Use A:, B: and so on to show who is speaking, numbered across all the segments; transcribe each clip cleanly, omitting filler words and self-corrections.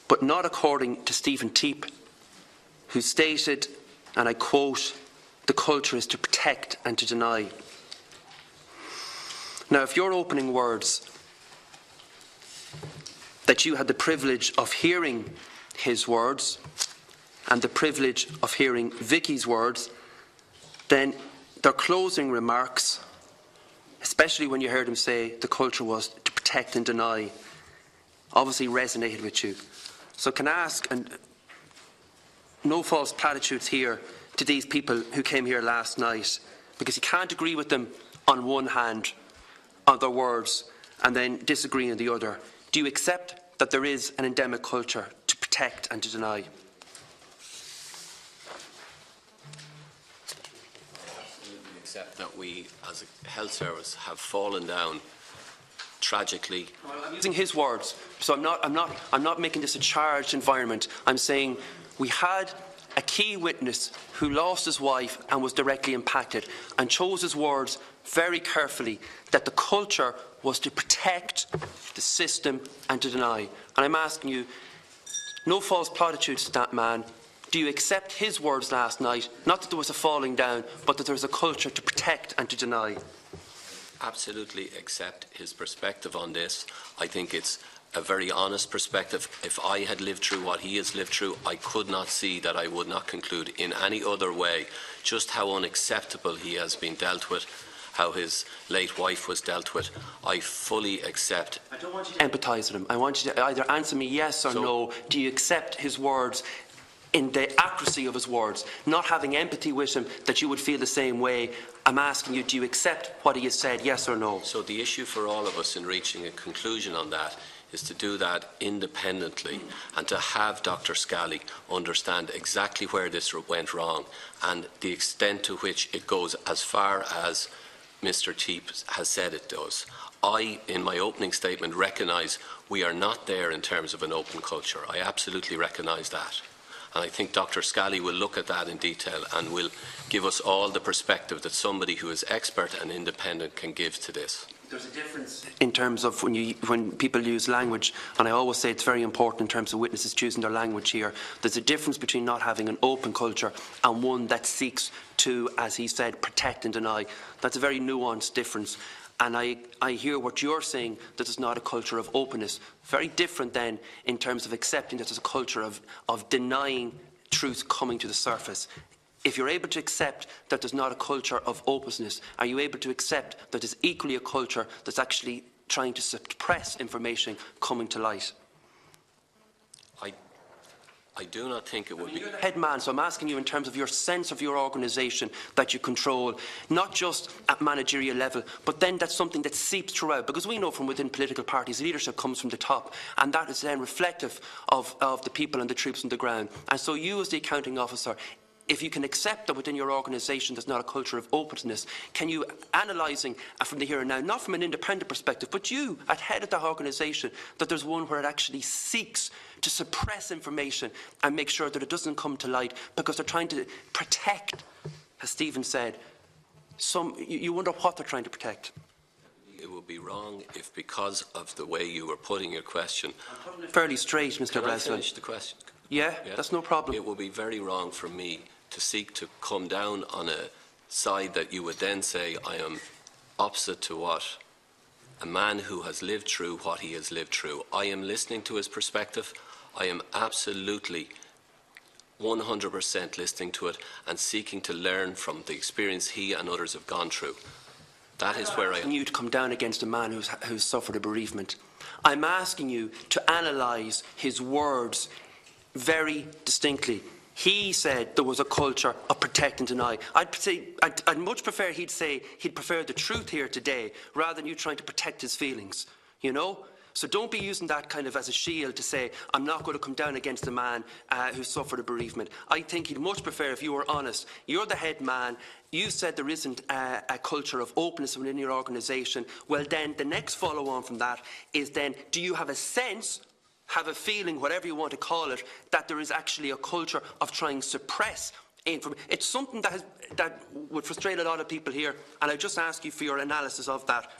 A: but not according to Stephen Teep, who stated, and I quote, "The culture is to protect and to deny." Now, if your opening words that you had the privilege of hearing his words and the privilege of hearing Vicky's words, then their closing remarks, especially when you heard him say the culture was to protect and deny, obviously resonated with you. So can I ask, and no false platitudes here to these people who came here last night, because you can't agree with them on one hand on their words and then disagree on the other. Do you accept that there is an endemic culture to protect and to deny?
B: Accept that we, as a health service, have fallen down tragically.
A: Well, I'm using his words, so I'm not making this a charged environment. I'm saying we had a key witness who lost his wife and was directly impacted, and chose his words very carefully, that the culture was to protect the system and to deny. And I'm asking you, no false platitudes to that man. Do you accept his words last night? Not that there was a falling down, but that there is a culture to protect and to deny.
B: Absolutely accept his perspective on this. I think it's a very honest perspective. If I had lived through what he has lived through, I could not see that I would not conclude in any other way just how unacceptable he has been dealt with, how his late wife was dealt with. I fully accept.
A: I don't want you to empathise with him. I want you to either answer me yes or no. Do you accept his words in the accuracy of his words, not having empathy with him, that you would feel the same way? I'm asking you, do you accept what he has said, yes or no?
B: So the issue for all of us in reaching a conclusion on that is to do that independently and to have Dr. Scally understand exactly where this went wrong and the extent to which it goes as far as Mr. Teep has said it does. I, in my opening statement, recognise we are not there in terms of an open culture. I absolutely recognise that. And I think Dr. Scally will look at that in detail and will give us all the perspective that somebody who is expert and independent can give to this.
A: There's a difference in terms of when people use language, and I always say it's very important in terms of witnesses choosing their language here. There's a difference between not having an open culture and one that seeks to, as he said, protect and deny. That's a very nuanced difference. And I hear what you're saying, that there's not a culture of openness. Very different then in terms of accepting that there's a culture of denying truth coming to the surface. If you're able to accept that there's not a culture of openness, are you able to accept that there's equally a culture that's actually trying to suppress information coming to light?
B: I do not think it would be.
A: You're the head man, so I'm asking you in terms of your sense of your organisation that you control, not just at managerial level, but then that's something that seeps throughout, because we know from within political parties, leadership comes from the top, and that is then reflective of the people and the troops on the ground. And so you, as the accounting officer, if you can accept that within your organisation there's not a culture of openness, can you, analysing from the here and now, not from an independent perspective, but you, at head of that organisation, that there's one where it actually seeks to suppress information and make sure that it doesn't come to light because they're trying to protect, as Stephen said, you wonder what they're trying to protect.
B: It would be wrong if, because of the way you were putting your question...
A: I'm putting it fairly straight, Mr. Breslin.
B: Can I finish the question?
A: Yeah, that's no problem.
B: It would be very wrong for me to seek to come down on a side that you would then say I am opposite to what a man who has lived through what he has lived through. I am listening to his perspective. I am absolutely 100% listening to it and seeking to learn from the experience he and others have gone through. That is where I am. You
A: to come down against a man who's suffered a bereavement. I'm asking you to analyse his words very distinctly. He said there was a culture of protect and deny. I'd much prefer he'd say he'd prefer the truth here today rather than you trying to protect his feelings, you know? So don't be using that kind of as a shield to say, I'm not going to come down against a man who suffered a bereavement. I think he'd much prefer if you were honest. You're the head man. You said there isn't a culture of openness within your organisation. Well, then the next follow-on from that is then, do you have a sense, have a feeling, whatever you want to call it, that there is actually a culture of trying to suppress information? It's something that would frustrate a lot of people here, and I just ask you for your analysis of that.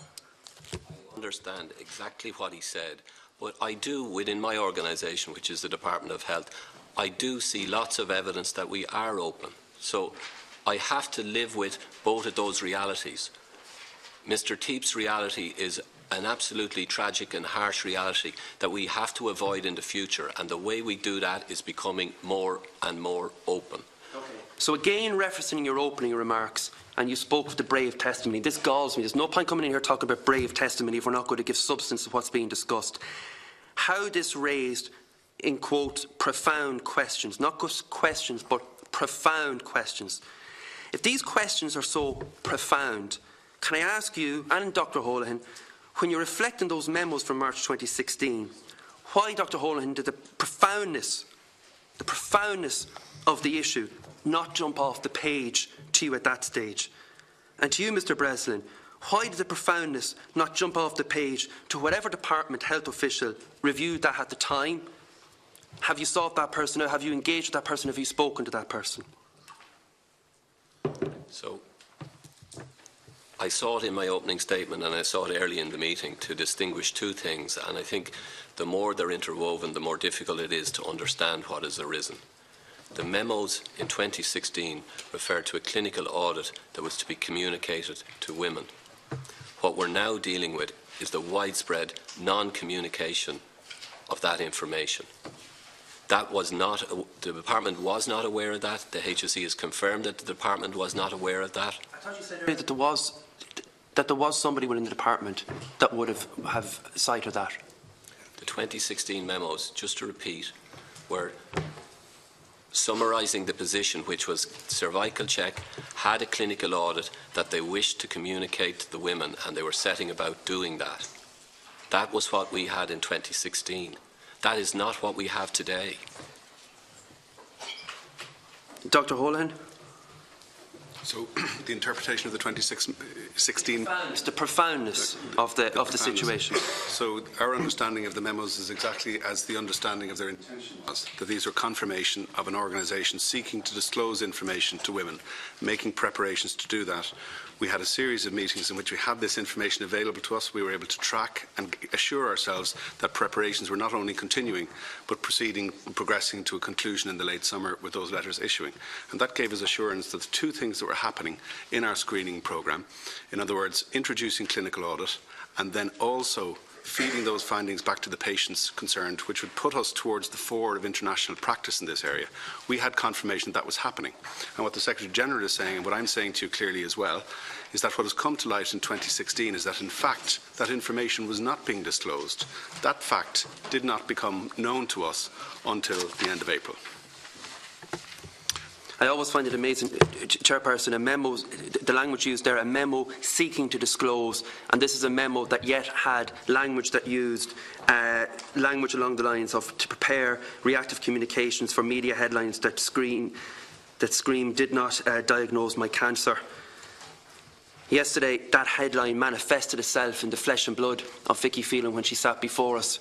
B: I understand exactly what he said, But I do, within my organisation, which is the Department of Health, I do see lots of evidence that we are open. So I have to live with both of those realities. Mr. Teep's reality is an absolutely tragic and harsh reality that we have to avoid in the future, and the way we do that is becoming more and more open.
A: Okay. So again, referencing your opening remarks, and you spoke of the brave testimony. This galls me. There's no point coming in here talking about brave testimony if we're not going to give substance to what's being discussed. How this raised, in quote, profound questions, not just questions, but profound questions. If these questions are so profound, can I ask you, and Dr. Holohan, when you reflect on those memos from March 2016, why, Dr. Holohan, did the profoundness of the issue not jump off the page to you at that stage? And to you, Mr. Breslin, why did the profoundness not jump off the page to whatever department health official reviewed that at the time? Have you sought that person out? Have you engaged with that person? Have you spoken to that person?
B: So, I sought in my opening statement, and I sought early in the meeting, to distinguish two things, and I think the more they're interwoven, the more difficult it is to understand what has arisen. The memos in 2016 referred to a clinical audit that was to be communicated to women. What we're now dealing with is the widespread non-communication of that information. That was not, the department was not aware of that. The HSE has confirmed that the department was not aware of that.
A: I thought you said earlier that there was somebody within the department that would have cited that.
B: The 2016 memos, just to repeat, were summarising the position, which was cervicalcheck had a clinical audit that they wished to communicate to the women, and they were setting about doing that. That was what we had in 2016. That is not what we have today.
C: Dr. Holohan? So the interpretation of the 2016...
A: The profoundness of the situation.
C: So our understanding of the memos is exactly as the understanding of their intention was, that these are confirmation of an organisation seeking to disclose information to women, making preparations to do that. We had a series of meetings in which we had this information available to us. We were able to track and assure ourselves that preparations were not only continuing, but proceeding and progressing to a conclusion in the late summer with those letters issuing. And that gave us assurance that the two things that were happening in our screening programme, in other words, introducing clinical audit and then also feeding those findings back to the patients concerned, which would put us towards the fore of international practice in this area. We had confirmation that was happening. And what the Secretary-General is saying, and what I'm saying to you clearly as well, is that what has come to light in 2016 is that, in fact, that information was not being disclosed. That fact did not become known to us until the end of April.
A: I always find it amazing, Chairperson, a memo, the language used there, a memo seeking to disclose, and this is a memo that yet had language that used language along the lines of to prepare reactive communications for media headlines that scream did not diagnose my cancer. Yesterday, that headline manifested itself in the flesh and blood of Vicky Phelan when she sat before us.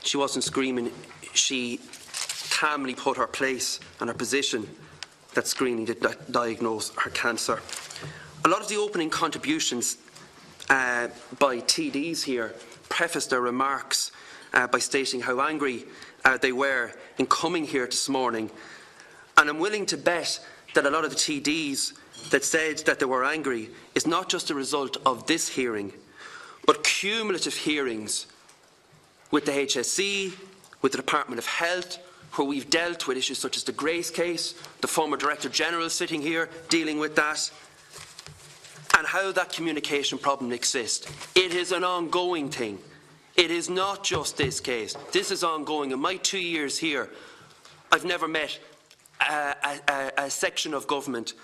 A: She wasn't screaming, she calmly put her place and her position that screening did not diagnose her cancer. A lot of the opening contributions by TDs here prefaced their remarks by stating how angry they were in coming here this morning. And I'm willing to bet that a lot of the TDs that said that they were angry is not just a result of this hearing, but cumulative hearings with the HSE, with the Department of Health, where we've dealt with issues such as the Grace case, the former Director General sitting here dealing with that, and how that communication problem exists. It is an ongoing thing. It is not just this case. This is ongoing. In my 2 years here, I've never met a section of government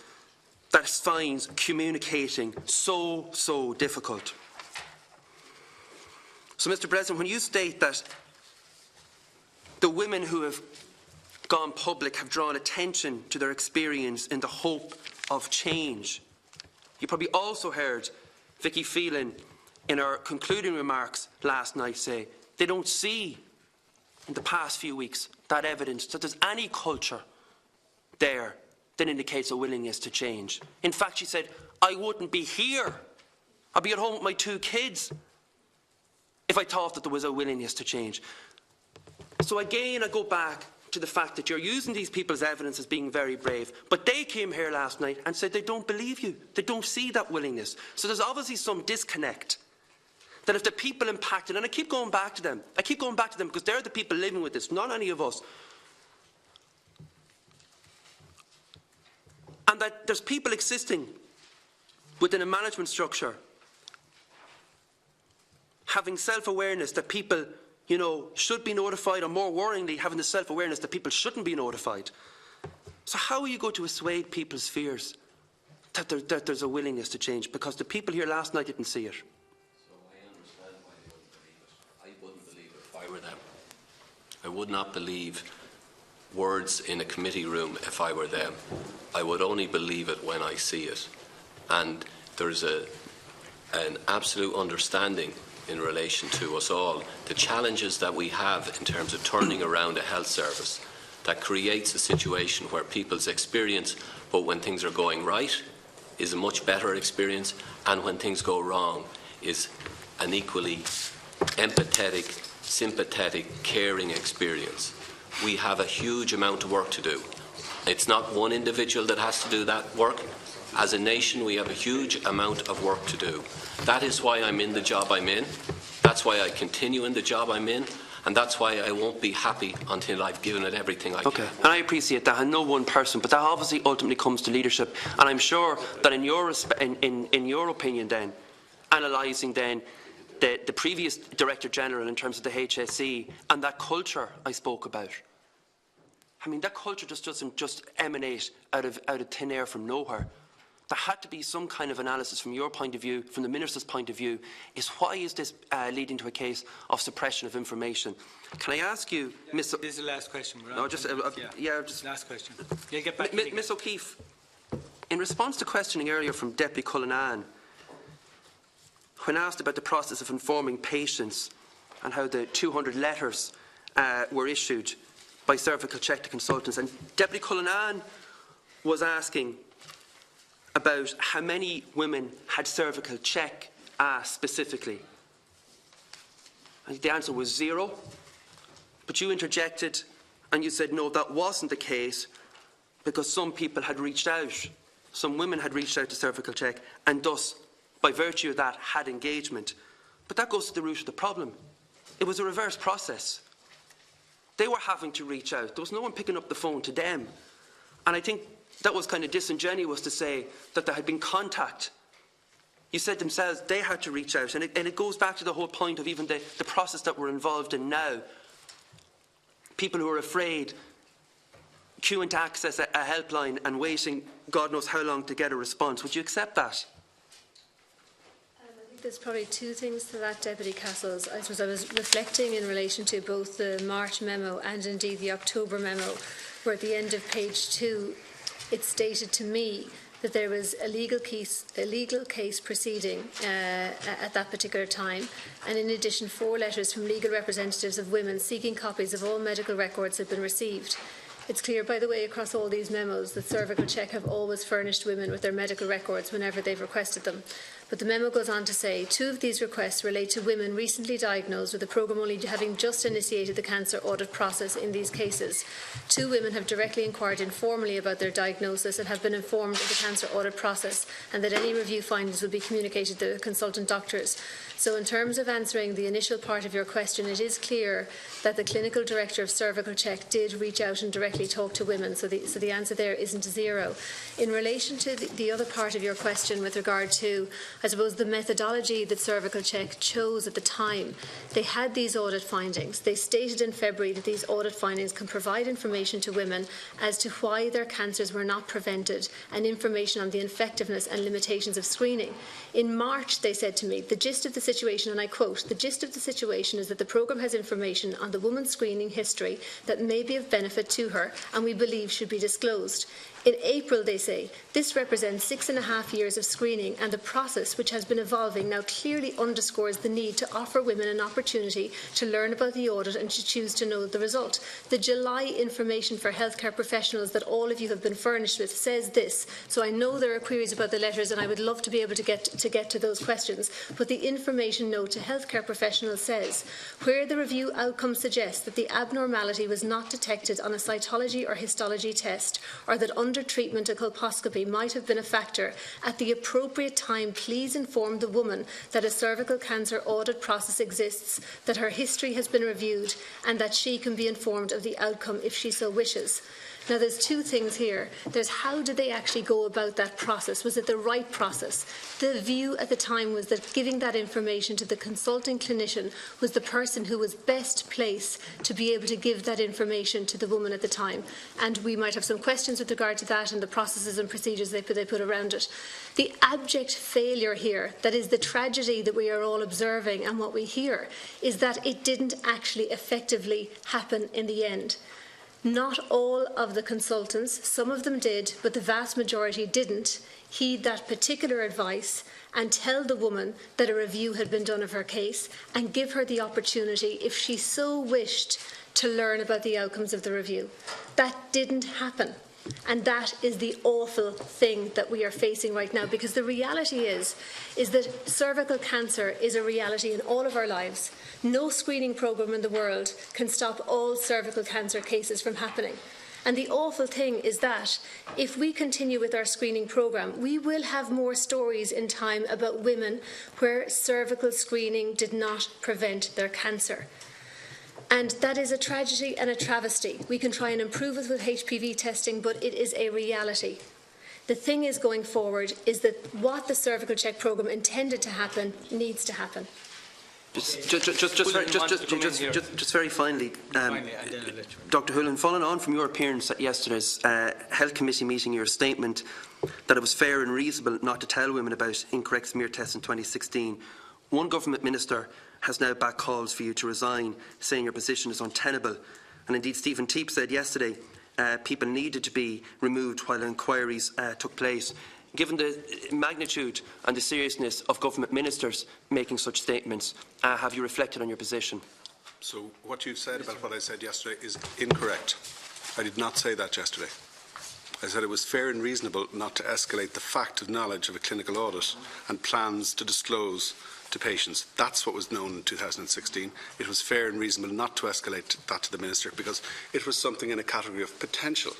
A: that finds communicating so difficult. So, Mr. President, when you state that the women who have gone public have drawn attention to their experience in the hope of change, you probably also heard Vicky Phelan in her concluding remarks last night say they don't see in the past few weeks that evidence that there's any culture there that indicates a willingness to change. In fact, she said, I wouldn't be here. I'd be at home with my 2 kids if I thought that there was a willingness to change. So again, I go back to the fact that you're using these people's evidence as being very brave, but they came here last night and said they don't believe you. They don't see that willingness. So there's obviously some disconnect. That if the people impacted, and I keep going back to them because they're the people living with this, not any of us. And that there's people existing within a management structure having self-awareness that people, you know, should be notified, or more worryingly, having the self-awareness that people shouldn't be notified. So how are you going to assuage people's fears that there's a willingness to change? Because the people here last night didn't see it.
B: So I understand why they wouldn't believe it. I wouldn't believe it if I were them. I would not believe words in a committee room if I were them. I would only believe it when I see it. And there's an absolute understanding in relation to us all, the challenges that we have in terms of turning around a health service that creates a situation where people's experience, but when things are going right, is a much better experience, and when things go wrong, is an equally empathetic, sympathetic, caring experience. We have a huge amount of work to do. It's not one individual that has to do that work. As a nation, we have a huge amount of work to do. That is why I'm in the job I'm in. That's why I continue in the job I'm in. And that's why I won't be happy until I've given it everything I can.
A: Okay, and I appreciate that, and no one person, but that obviously ultimately comes to leadership. And I'm sure that in your opinion then, analysing then the previous Director General in terms of the HSE and that culture I spoke about, I mean, that culture just doesn't just emanate out of thin air from nowhere. There had to be some kind of analysis from your point of view, from the Minister's point of view, is why is this leading to a case of suppression of information? Can I ask you, Ms.
D: This is the last question.
A: No, just
D: last question. You'll get back.
A: Ms. O'Keefe, in response to questioning earlier from Deputy Cullinan, when asked about the process of informing patients and how the 200 letters were issued by cervical check to consultants, and Deputy Cullinan was asking about how many women had cervical check asked specifically. I think the answer was 0, but you interjected and you said no, that wasn't the case because some people had reached out, some women had reached out to cervical check and thus, by virtue of that, had engagement. But that goes to the root of the problem. It was a reverse process. They were having to reach out. There was no one picking up the phone to them. And I think that was kind of disingenuous to say that there had been contact. You said themselves they had to reach out. And it goes back to the whole point of even the process that we're involved in now. People who are afraid, queuing to access a helpline and waiting God knows how long to get a response. Would you accept that?
E: There's probably two things to that, Deputy Castles. I suppose I was reflecting in relation to both the March memo and indeed the October memo, where at the end of page 2 it stated to me that there was a legal case proceeding at that particular time, and in addition 4 letters from legal representatives of women seeking copies of all medical records had been received. It's clear, by the way, across all these memos that Cervical Check have always furnished women with their medical records whenever they've requested them. But the memo goes on to say 2 of these requests relate to women recently diagnosed, with the programme only having just initiated the cancer audit process in these cases. 2 women have directly inquired informally about their diagnosis and have been informed of the cancer audit process, and that any review findings will be communicated to the consultant doctors. So in terms of answering the initial part of your question, it is clear that the clinical director of Cervical Check did reach out and directly talk to women, so the answer there isn't 0. In relation to the other part of your question with regard to, I suppose, the methodology that Cervical Check chose at the time, they had these audit findings. They stated in February that these audit findings can provide information to women as to why their cancers were not prevented and information on the effectiveness and limitations of screening. In March, they said to me, the gist of the situation, and I quote, the gist of the situation is that the programme has information on the woman's screening history that may be of benefit to her and we believe should be disclosed. In April, they say, this represents 6.5 years of screening, and the process, which has been evolving, now clearly underscores the need to offer women an opportunity to learn about the audit and to choose to know the result. The July information for healthcare professionals that all of you have been furnished with says this, so I know there are queries about the letters and I would love to be able to get to those questions, but the information note to healthcare professionals says, where the review outcome suggests that the abnormality was not detected on a cytology or histology test, or that under treatment a colposcopy might have been a factor, at the appropriate time please inform the woman that a cervical cancer audit process exists, that her history has been reviewed, and that she can be informed of the outcome if she so wishes. Now, there's two things here. There's how did they actually go about that process? Was it the right process? The view at the time was that giving that information to the consulting clinician was the person who was best placed to be able to give that information to the woman at the time. And we might have some questions with regard to that and the processes and procedures they put around it. The abject failure here, that is the tragedy that we are all observing and what we hear, is that it didn't actually effectively happen in the end. Not all of the consultants, some of them did, but the vast majority didn't heed that particular advice and tell the woman that a review had been done of her case and give her the opportunity, if she so wished, to learn about the outcomes of the review. That didn't happen. And that is the awful thing that we are facing right now, because the reality is that cervical cancer is a reality in all of our lives. No screening programme in the world can stop all cervical cancer cases from happening. And the awful thing is that if we continue with our screening programme, we will have more stories in time about women where cervical screening did not prevent their cancer. And that is a tragedy and a travesty. We can try and improve it with HPV testing, but it is a reality. The thing is, going forward, is that what the cervical check programme intended to happen needs to happen.
A: Just very finally, Dr. Hoolan, following on from your appearance at yesterday's Health Committee meeting, your statement that it was fair and reasonable not to tell women about incorrect smear tests in 2016, one government minister has now backed calls for you to resign, saying your position is untenable. And indeed, Stephen Teep said yesterday people needed to be removed while inquiries took place. Given the magnitude and the seriousness of government ministers making such statements, have you reflected on your position?
C: So what you've said about what I said yesterday is incorrect. I did not say that yesterday. I said it was fair and reasonable not to escalate the fact of knowledge of a clinical audit and plans to disclose to patients. That's what was known in 2016. It was fair and reasonable not to escalate that to the Minister because it was something in a category of potential.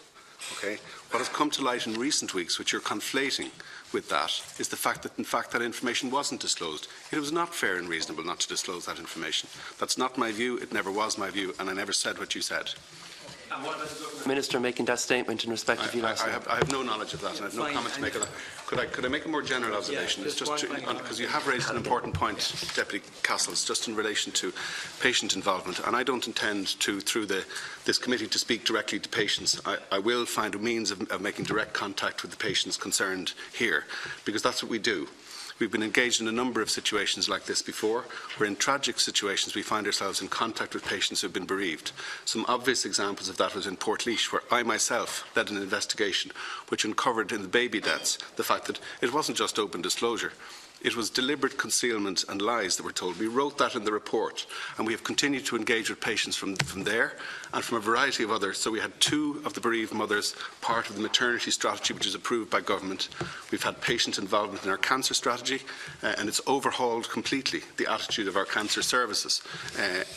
C: Okay? What has come to light in recent weeks, which you're conflating with that, is the fact that in fact that information wasn't disclosed. It was not fair and reasonable not to disclose that information. That's not my view, it never was my view, and I never said what you said.
A: And what about the government minister making that statement in respect of you last night?
C: I have no knowledge of that, and I have no comment to make of that. Could I make a more general observation? It's just because you have raised an important point, Deputy Castles, just in relation to patient involvement, and I don't intend to, through this committee, to speak directly to patients. I will find a means of making direct contact with the patients concerned here, because that's what we do. We've been engaged in a number of situations like this before, where in tragic situations we find ourselves in contact with patients who have been bereaved. Some obvious examples of that was in Portlaoise, where I myself led an investigation which uncovered in the baby deaths the fact that it wasn't just open disclosure. It was deliberate concealment and lies that were told. We wrote that in the report, and we have continued to engage with patients from there and from a variety of others. So we had 2 of the bereaved mothers part of the maternity strategy, which is approved by government. We've had patient involvement in our cancer strategy, and it's overhauled completely the attitude of our cancer services.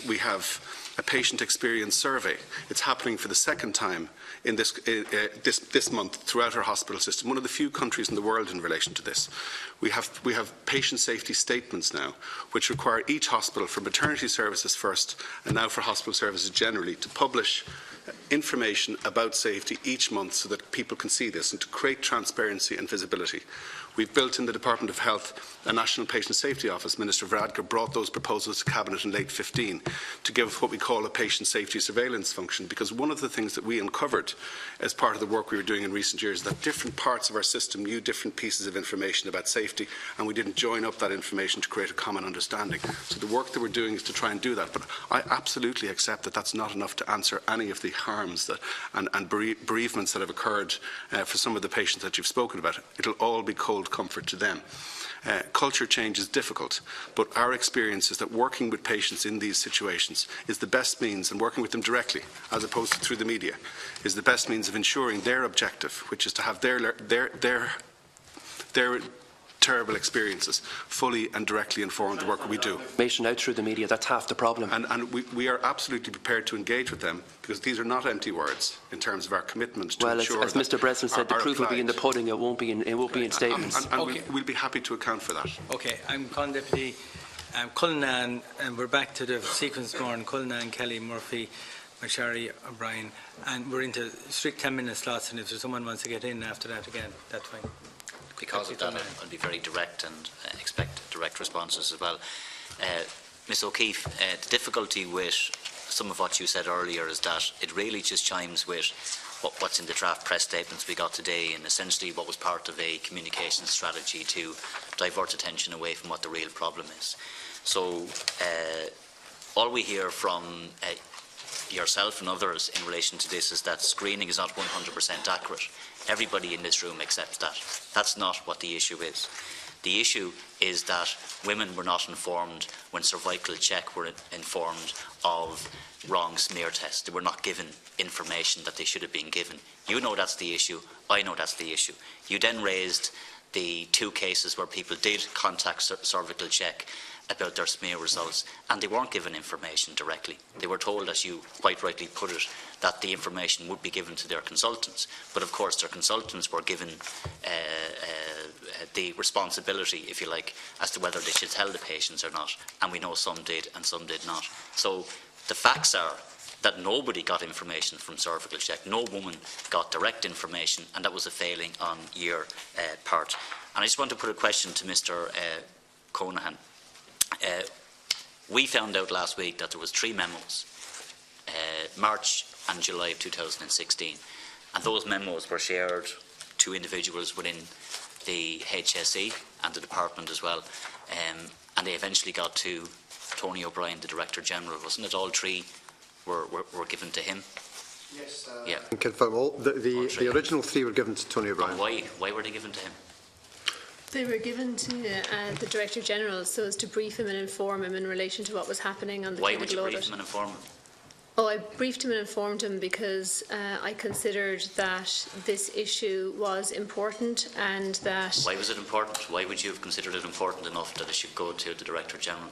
C: We have a patient experience survey. It's happening for the second time in this month throughout our hospital system, one of the few countries in the world in relation to this. We have patient safety statements now, which require each hospital, for maternity services first and now for hospital services generally, to publish information about safety each month so that people can see this and to create transparency and visibility. We've built in the Department of Health a National Patient Safety Office. Minister Varadkar brought those proposals to Cabinet in late 2015 to give what we call a patient safety surveillance function, because one of the things that we uncovered as part of the work we were doing in recent years is that different parts of our system knew different pieces of information about safety, and we didn't join up that information to create a common understanding. So the work that we're doing is to try and do that. But I absolutely accept that that's not enough to answer any of the harms and bereavements that have occurred for some of the patients that you've spoken about, it'll all be cold comfort to them. Culture change is difficult, but our experience is that working with patients in these situations is the best means, and working with them directly, as opposed to through the media, is the best means of ensuring their objective, which is to have their terrible experiences fully and directly inform the work we do.
A: Information out through the media, that's half the problem.
C: And we are absolutely prepared to engage with them, because these are not empty words in terms of our commitment to ensure
A: as Mr. Breslin said, the proof will be in the pudding, it won't be in statements.
C: And we'll be happy to account for that.
D: Okay, I'm Con Deputy Cullinan, and we're back to the sequence more, Cullinan, Kelly, Murphy, Mashari, O'Brien, and we're into strict 10-minute slots, and if someone wants to get in after that again, that's fine.
F: Because of that, I'll be very direct and expect direct responses as well. Ms O'Keefe, the difficulty with some of what you said earlier is that it really just chimes with what's in the draft press statements we got today, and essentially what was part of a communication strategy to divert attention away from what the real problem is. So all we hear from yourself and others in relation to this is that screening is not 100% accurate. Everybody in this room accepts that. That's not what the issue is. The issue is that women were not informed when cervical check were informed of wrong smear tests. They were not given information that they should have been given. You know that's the issue. I know that's the issue. You then raised the 2 cases where people did contact cervical check about their smear results, and they weren't given information directly. They were told, as you quite rightly put it, that the information would be given to their consultants, but of course their consultants were given the responsibility, if you like, as to whether they should tell the patients or not, and we know some did and some did not. So the facts are that nobody got information from cervical check, no woman got direct information, and that was a failing on your part. And I just want to put a question to Mr. Conahan. We found out last week that there was 3 memos, March and July of 2016, and those memos were shared to individuals within the HSE and the department as well, and they eventually got to Tony O'Brien, the Director General. Wasn't it all 3 were given to him?
G: Yes.
F: Yeah.
G: I can confirm all. The original 3 were given to Tony O'Brien.
F: Why were they given to him?
E: They were given to the Director General so as to brief him and inform him in relation to what was happening on the
F: Why
E: clinical
F: would you
E: audit.
F: brief him and inform him?
E: Oh, I briefed him and informed him because I considered that this issue was important and that...
F: Why was it important? Why would you have considered it important enough that it should go to the Director General?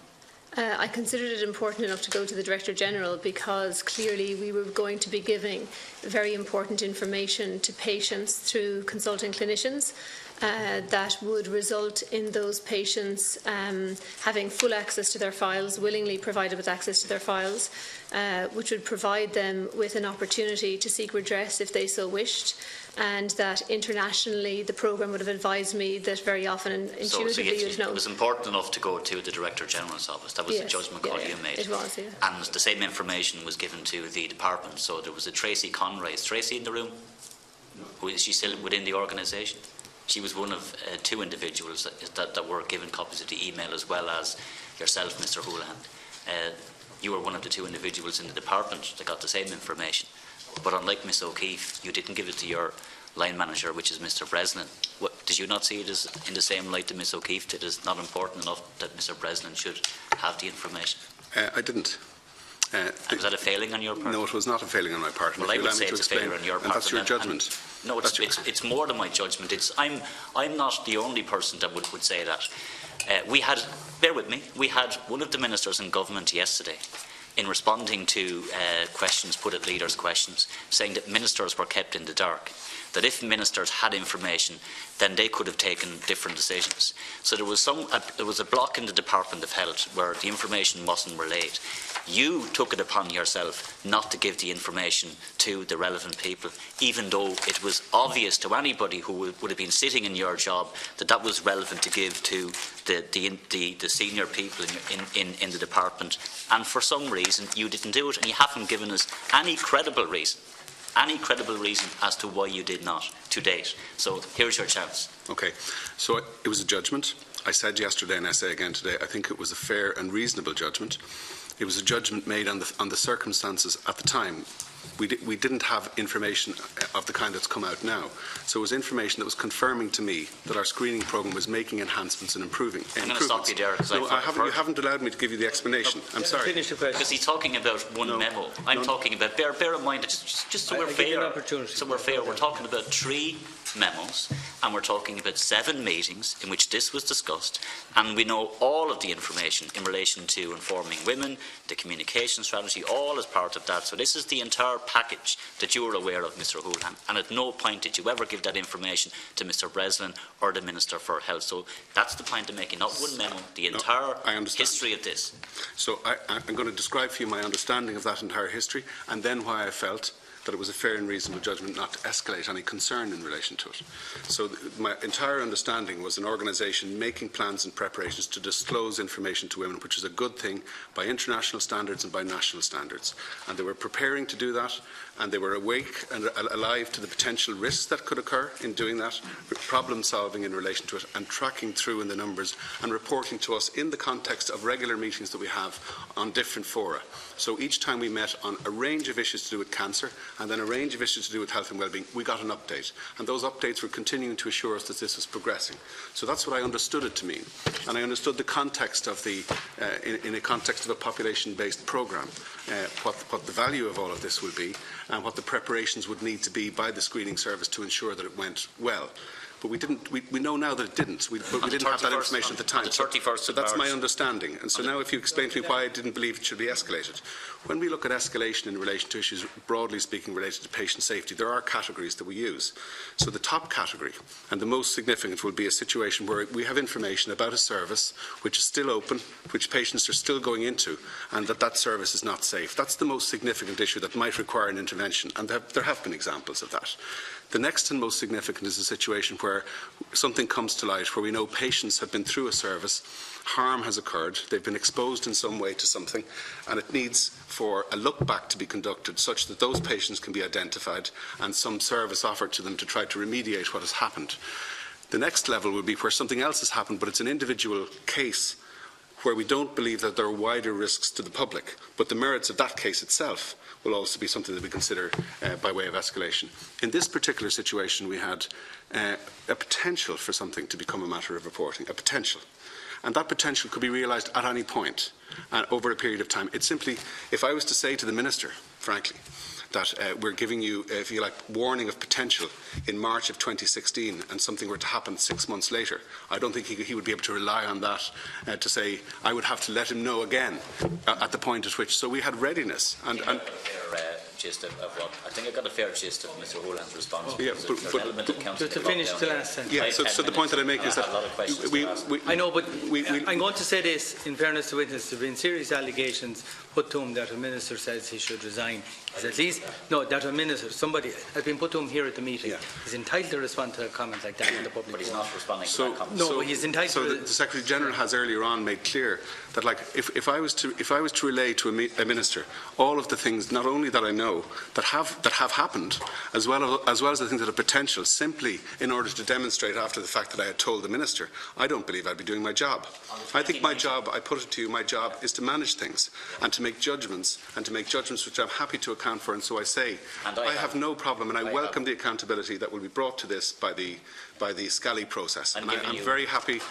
E: I considered it important enough to go to the Director General because clearly we were going to be giving very important information to patients through consulting clinicians that would result in those patients having full access to their files, willingly provided with access to their files, which would provide them with an opportunity to seek redress if they so wished, and that internationally the programme would have advised me that very often and intuitively
F: it was important enough to go to the Director General's office. That was the judgment call you made.
E: It was, yeah.
F: And the same information was given to the department. So there was a Tracy Conroy. Is Tracy in the room? No. Is she still within the organisation? She was one of 2 individuals that were given copies of the email, as well as yourself, Mr. Houlihan. You were one of the 2 individuals in the department that got the same information. But unlike Miss O'Keefe, you didn't give it to your line manager, which is Mr. Breslin. Did you not see it as in the same light that Miss O'Keefe did? Is not important enough that Mr. Breslin should have the information?
C: I didn't.
F: Was that a failing on your part?
C: No, it was not a failing on my part.
F: Well, I would say it's a failure on your part.
C: That's your judgment.
F: No, it's more than my judgment. I'm not the only person that would say that. Bear with me, we had one of the ministers in government yesterday in responding to questions put at leaders' questions, saying that ministers were kept in the dark, that if ministers had information, then they could have taken different decisions. So there was a block in the Department of Health where the information wasn't relayed. You took it upon yourself not to give the information to the relevant people, even though it was obvious to anybody who would have been sitting in your job that that was relevant to give to the senior people in the department. And for some reason, you didn't do it, and you haven't given us any credible reason as to why you did not to date. So here's your chance.
C: Okay, so it was a judgment. I said yesterday and I say again today, I think it was a fair and reasonable judgment. It was a judgment made on the circumstances at the time. we didn't have information of the kind that's come out now. So it was information that was confirming to me that our screening programme was making enhancements and improving.
F: I'm going to stop you there, because
C: you haven't allowed me to give you the explanation. I'm sorry.
D: Finish the question.
F: Because he's talking about one memo. I'm talking about, bear in mind, just so we're fair, we're talking about 3 memos, and we're talking about 7 meetings in which this was discussed, and we know all of the information in relation to informing women, the communication strategy, all as part of that. So this is the entire package that you are aware of, Mr. Houlihan, and at no point did you ever give that information to Mr. Breslin or the Minister for Health. So that's the point I'm making, not one memo, the entire history of this.
C: So I'm going to describe for you my understanding of that entire history, and then why I felt that it was a fair and reasonable judgment not to escalate any concern in relation to it. So my entire understanding was an organisation making plans and preparations to disclose information to women, which is a good thing by international standards and by national standards. And they were preparing to do that, and they were awake and alive to the potential risks that could occur in doing that, problem solving in relation to it, and tracking through in the numbers and reporting to us in the context of regular meetings that we have on different fora. So each time we met on a range of issues to do with cancer and then a range of issues to do with health and well-being, we got an update. And those updates were continuing to assure us that this was progressing. So that's what I understood it to mean. And I understood the context of in a context of a population-based programme, what the value of all of this would be and what the preparations would need to be by the screening service to ensure that it went well. But we know now that it didn't. We didn't have that information at the time. So that's my understanding. And so now if you explain to me why I didn't believe it should be escalated. When we look at escalation in relation to issues, broadly speaking, related to patient safety, there are categories that we use. So the top category, and the most significant, will be a situation where we have information about a service which is still open, which patients are still going into, and that service is not safe. That's the most significant issue that might require an intervention, and there have been examples of that. The next and most significant is a situation where something comes to light, where we know patients have been through a service, harm has occurred, they've been exposed in some way to something, and it needs for a look back to be conducted such that those patients can be identified and some service offered to them to try to remediate what has happened. The next level would be where something else has happened, but it's an individual case where we don't believe that there are wider risks to the public, but the merits of that case itself will also be something that we consider by way of escalation. In this particular situation, we had a potential for something to become a matter of reporting, a potential. And that potential could be realised at any point over a period of time. It's simply, if I was to say to the Minister, frankly, that we're giving you, if you like, warning of potential in March of 2016 and something were to happen 6 months later, I don't think he would be able to rely on that to say I would have to let him know again at the point at which. So we had readiness.
F: Gist of what I think I got a fair gist of Mr. Houlihan's response.
C: Yeah,
D: to finish the last sentence.
C: Yeah, so the point that I make is that
D: I know, but I'm going to say this in fairness to witness. There have been serious allegations put to him that a minister says he should resign. Is at least that a minister, somebody has been put to him here at the meeting. Yeah. He's entitled to respond to comments like that in the public.
F: But he's not responding to that comment.
D: No, but he's entitled.
C: So the Secretary General has earlier on made clear that, like, if I was to relay to a minister all of the things, not only that I know that have happened, as well as the things that have potential, simply in order to demonstrate after the fact that I had told the minister, I don't believe I'd be doing my job. I think my job, I put it to you, my job is to manage things and to make judgments which I'm happy to account for. And so I say, I have no problem, and I welcome the accountability that will be brought to this by the Scally process. And I'm very happy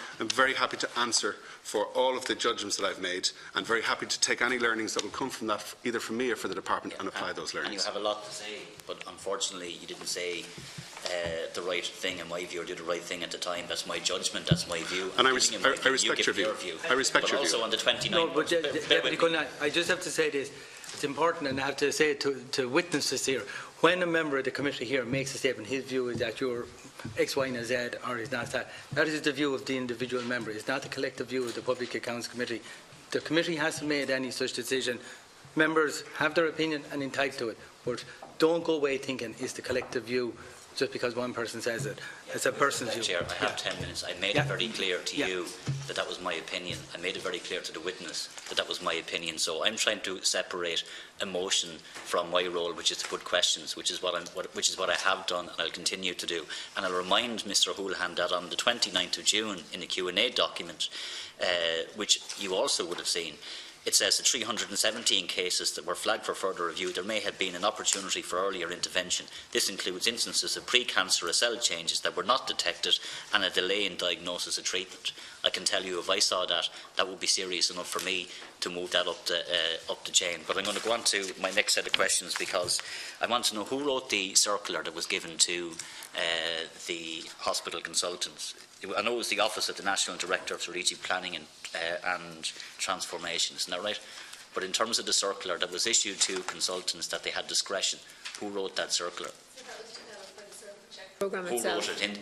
C: to answer for all of the judgments that I've made, and very happy to take any learnings that will come from that, either from me or for the department, and apply those learnings.
F: And you have a lot to say, but unfortunately you didn't say the right thing in my view, or do the right thing at the time. That's my judgment, that's my view.
C: And I respect your view. I respect your view.
F: Also on the 29th.
D: No, but Deputy Cullinan, I just have to say this. It's important, and I have to say it to witnesses here. When a member of the committee here makes a statement, his view is that you're X, Y, and Z, or is not that. That is the view of the individual member. It's not the collective view of the Public Accounts Committee. The committee hasn't made any such decision. Members have their opinion and entitled to it, but don't go away thinking it's the collective view just because one person says it. It's a person's view.
F: Chair, I have 10 minutes. I made it very clear to you that that was my opinion. I made it very clear to the witness that that was my opinion. So I'm trying to separate emotion from my role, which is to put questions, which is what I have done and I'll continue to do. And I'll remind Mr. Houlihan that on the 29th of June in the Q&A document, which you also would have seen, It says the 317 cases that were flagged for further review, there may have been an opportunity for earlier intervention. This includes instances of precancerous cell changes that were not detected and a delay in diagnosis and treatment. I can tell you, if I saw that, that would be serious enough for me to move that up the chain. But I'm going to go on to my next set of questions, because I want to know who wrote the circular that was given to the hospital consultants. I know it was the Office of the National Director of Strategic Planning and Transformation, isn't that right? But in terms of the circular that was issued to consultants that they had discretion, who wrote that circular?
E: So that was developed by the cervicalcheck programme
F: Who
E: itself.
F: wrote it?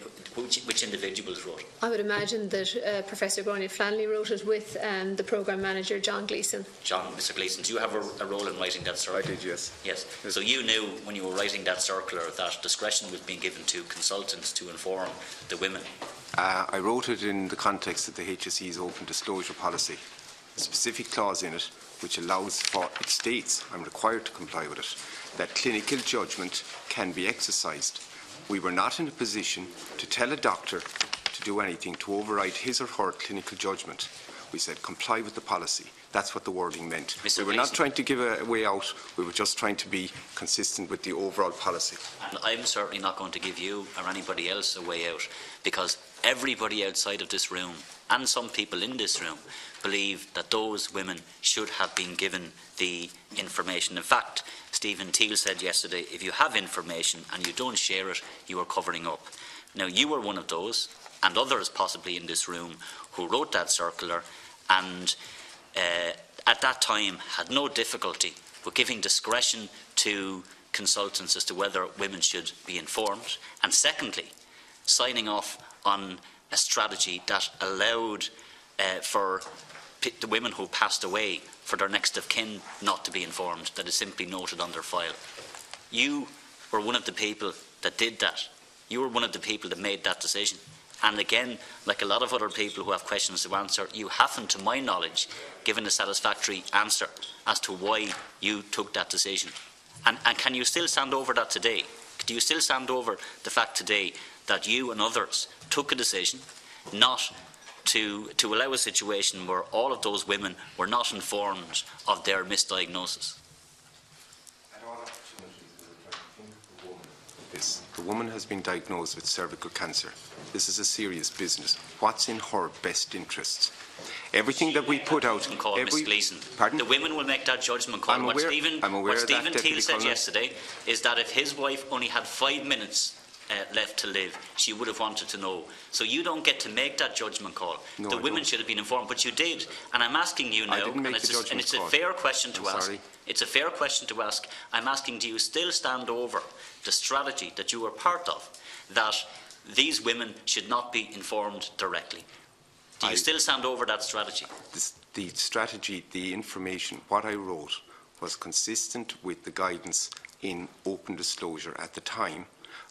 F: Which individuals wrote it?
E: I would imagine that Professor Gráinne Flanley wrote it with the programme manager, John Gleeson.
F: Mr. Gleeson, do you have a role in writing that circular?
C: I did, yes.
F: Yes. So you knew when you were writing that circular that discretion was being given to consultants to inform the women?
H: I wrote it in the context of the HSE's open disclosure policy. A specific clause in it which allows for, it states, I'm required to comply with it, that clinical judgment can be exercised. We were not in a position to tell a doctor to do anything to override his or her clinical judgment. We said comply with the policy. That's what the wording meant. We were not trying to give a way out. We were just trying to be consistent with the overall policy.
F: And I'm certainly not going to give you or anybody else a way out, because everybody outside of this room and some people in this room believe that those women should have been given the information. In fact, Stephen Teal said yesterday, if you have information and you don't share it, you are covering up. Now, you were one of those, and others possibly in this room, who wrote that circular and at that time had no difficulty with giving discretion to consultants as to whether women should be informed, and secondly, signing off on a strategy that allowed for the women who passed away, for their next of kin not to be informed, that is simply noted on their file. You were one of the people that did that. You were one of the people that made that decision. And again, like a lot of other people who have questions to answer, you haven't, to my knowledge, given a satisfactory answer as to why you took that decision. And can you still stand over that today? Do you still stand over the fact today that you and others took a decision not to allow a situation where all of those women were not informed of their misdiagnosis?
H: The woman has been diagnosed with cervical cancer. This is a serious business. What's in her best interests? Everything that we put out...
F: Ms. Gleeson.
H: Pardon?
F: The women will make that judgment call. What Stephen Teal said yesterday is that if his wife only had 5 minutes left to live, she would have wanted to know. So you don't get to make that judgment call.
H: No,
F: the women should have been informed, but you did. And I'm asking you now, and it's a fair question to ask. It's a fair question to ask. I'm asking, do you still stand over the strategy that you were part of, that these women should not be informed directly? Do you still stand over that strategy?
H: The strategy, the information, what I wrote was consistent with the guidance in open disclosure at the time,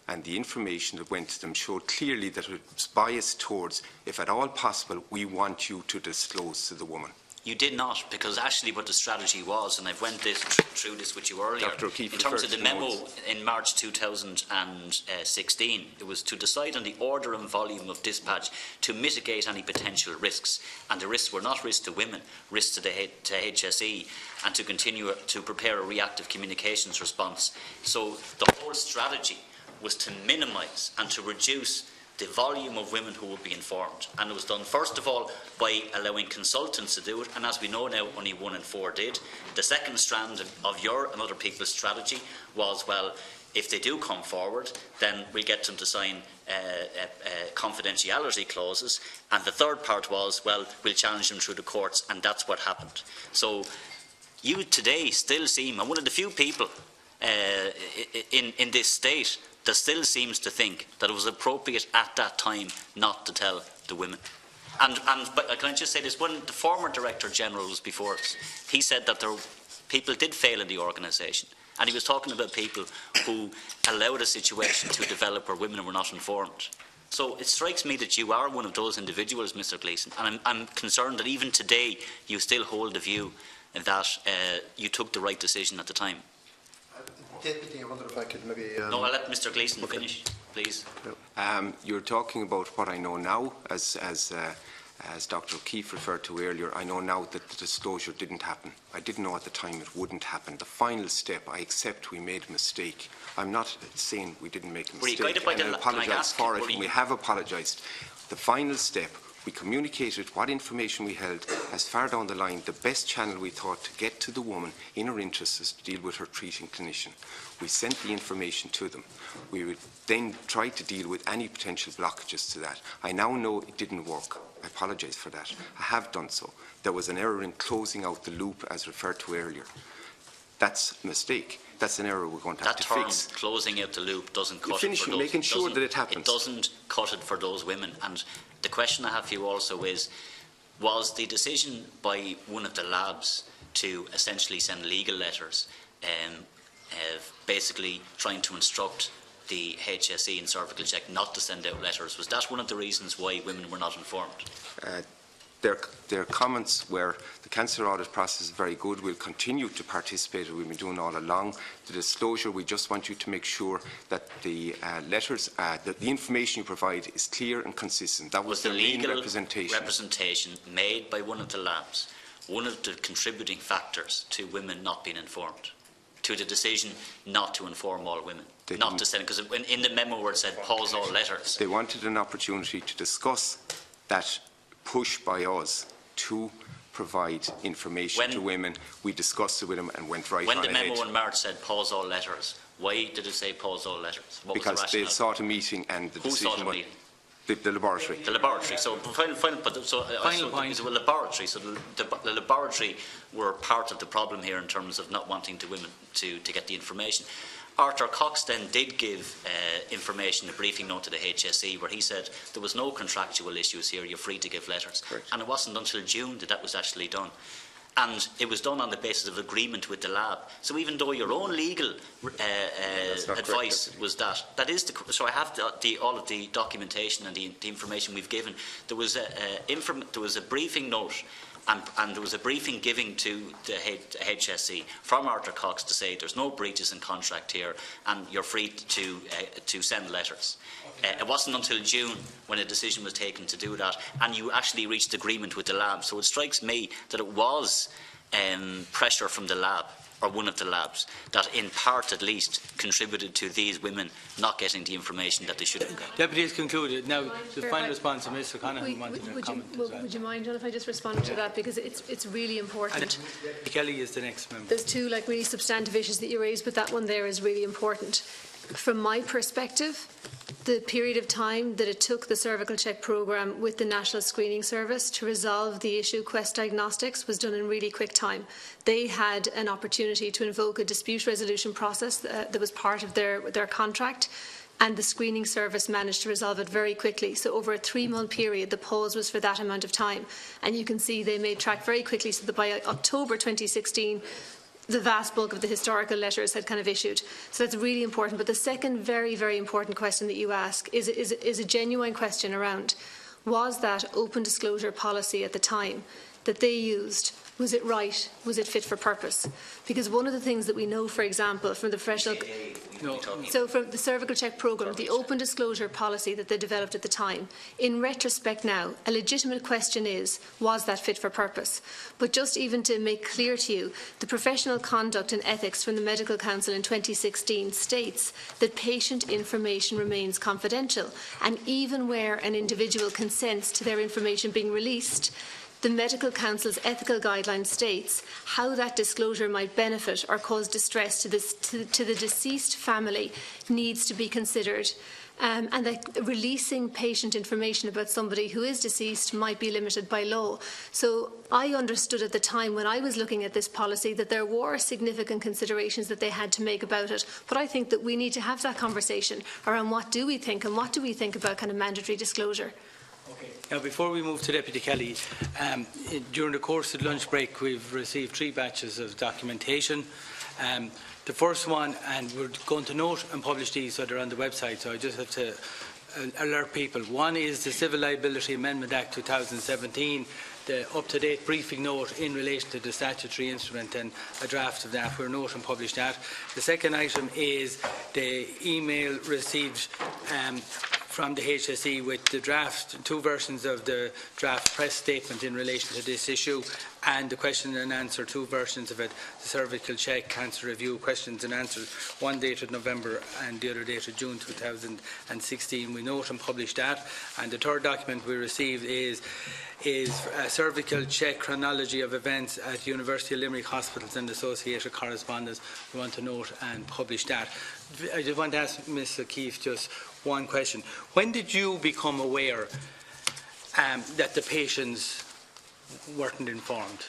H: and the information that went to them showed clearly that it was biased towards, if at all possible, we want you to disclose to the woman.
F: You did not, because actually what the strategy was, and I've went through this with you earlier, in terms of the memo in March 2016, it was to decide on the order and volume of dispatch to mitigate any potential risks. And the risks were not risks to women, risks to HSE, and to continue to prepare a reactive communications response. So the whole strategy was to minimise and to reduce the volume of women who would be informed. And it was done, first of all, by allowing consultants to do it, and as we know now, only 1 in 4 did. The second strand of your and other people's strategy was, well, if they do come forward, then we'll get them to sign confidentiality clauses. And the third part was, well, we'll challenge them through the courts, and that's what happened. So you today still seem, and one of the few people in this state that still seems to think that it was appropriate at that time not to tell the women. But can I just say this? When the former Director General was before us, he said that people did fail in the organisation, and he was talking about people who allowed a situation to develop where women were not informed. So it strikes me that you are one of those individuals, Mr. Gleeson, and I'm concerned that even today you still hold the view that you took the right decision at the time.
G: Deputy, I wonder if I could maybe...
F: No, I'll let Mr. Gleeson finish, please.
H: You're talking about what I know now as As Dr. O'Keefe referred to earlier, I know now that the disclosure didn't happen. I didn't know at the time it wouldn't happen. The final step, I accept we made a mistake. I'm not saying we didn't make a mistake, and I apologise for it, and we have apologised. The final step, we communicated what information we held as far down the line. The best channel we thought to get to the woman in her interests is to deal with her treating clinician. We sent the information to them. We would then try to deal with any potential blockages to that. I now know it didn't work. I apologise for that. I have done so. There was an error in closing out the loop as referred to earlier. That's a mistake. That's an error we're going to have to fix.
F: That term, closing out the loop, doesn't cut it for those.
H: Making sure that it happens.
F: It doesn't cut it for those women. And the question I have for you also is, was the decision by one of the labs to essentially send legal letters, basically trying to instruct the HSE and cervical check not to send out letters, was that one of the reasons why women were not informed?
H: Their comments were the cancer audit process is very good. We'll continue to participate. We've been doing all along. The disclosure, we just want you to make sure that the letters, that the information you provide is clear and consistent. That was the main representation
F: made by one of the labs one of the contributing factors to women not being informed, to the decision not to inform all women? Not to send, because in the memo where it said pause all letters.
H: They wanted an opportunity to discuss that push by us to provide information to women. We discussed it with them and went right on ahead.
F: When the memo in March said pause all letters, why did it say pause all letters? What
H: because
F: was the
H: they sought a meeting and the decision
F: sought a meeting?
H: The laboratory.
F: The laboratory. So final point. It was a laboratory. So the laboratory were part of the problem here in terms of not wanting women to get the information. Arthur Cox then did give information, a briefing note to the HSE, where he said there was no contractual issues here, you're free to give letters. Correct. And it wasn't until June that was actually done. And it was done on the basis of agreement with the lab. So even though your own legal advice was that is the. So I have all of the documentation and the information we've given. There was a briefing note. And there was a briefing given to the HSE from Arthur Cox to say there's no breaches in contract here and you're free to send letters. It wasn't until June when a decision was taken to do that, and you actually reached agreement with the lab. So it strikes me that it was pressure from the lab, or one of the labs, that in part at least contributed to these women not getting the information that they should have got.
D: Deputy has concluded. Now, the final response of Mr. Conaghan wanted to comment as well.
E: Would you mind, John, if I just respond to that, because it's really important.
D: And Kelly is the next member.
E: There's two really substantive issues that you raised, but that one there is really important. From my perspective, the period of time that it took the cervical check programme with the National Screening Service to resolve the issue, Quest Diagnostics, was done in really quick time. They had an opportunity to invoke a dispute resolution process that was part of their contract, and the screening service managed to resolve it very quickly. So over a 3-month period, the pause was for that amount of time. And you can see they made track very quickly, so that by October 2016, the vast bulk of the historical letters had issued. So that's really important. But the second very, very important question that you ask is a genuine question around, was that open disclosure policy at the time that they used, was it right? Was it fit for purpose? Because one of the things that we know, for example, from the professional... So from the cervical check programme, the open disclosure policy that they developed at the time, in retrospect now, a legitimate question is, was that fit for purpose? But just even to make clear to you, the professional conduct and ethics from the Medical Council in 2016 states that patient information remains confidential, and even where an individual consents to their information being released, the Medical Council's ethical guideline states how that disclosure might benefit or cause distress to the deceased family needs to be considered, and that releasing patient information about somebody who is deceased might be limited by law. So I understood at the time when I was looking at this policy that there were significant considerations that they had to make about it, but I think that we need to have that conversation around what do we think and what do we think about mandatory disclosure.
D: Now, before we move to Deputy Kelly, during the course of the lunch break, we've received 3 batches of documentation. The first one, and we're going to note and publish these so they're on the website, so I just have to alert people. One is the Civil Liability Amendment Act 2017, the up-to-date briefing note in relation to the statutory instrument, and a draft of that. We'll note and publish that. The second item is the email received from the HSE with the draft, 2 versions of the draft press statement in relation to this issue, and the question and answer, 2 versions of it, the cervical check, cancer review, questions and answers, one dated November and the other dated June 2016. We note and publish that. And the 3rd document we received is a cervical check chronology of events at University of Limerick hospitals and associated correspondence. We want to note and publish that. I just want to ask Ms. O'Keefe just one question. When did you become aware that the patients weren't informed?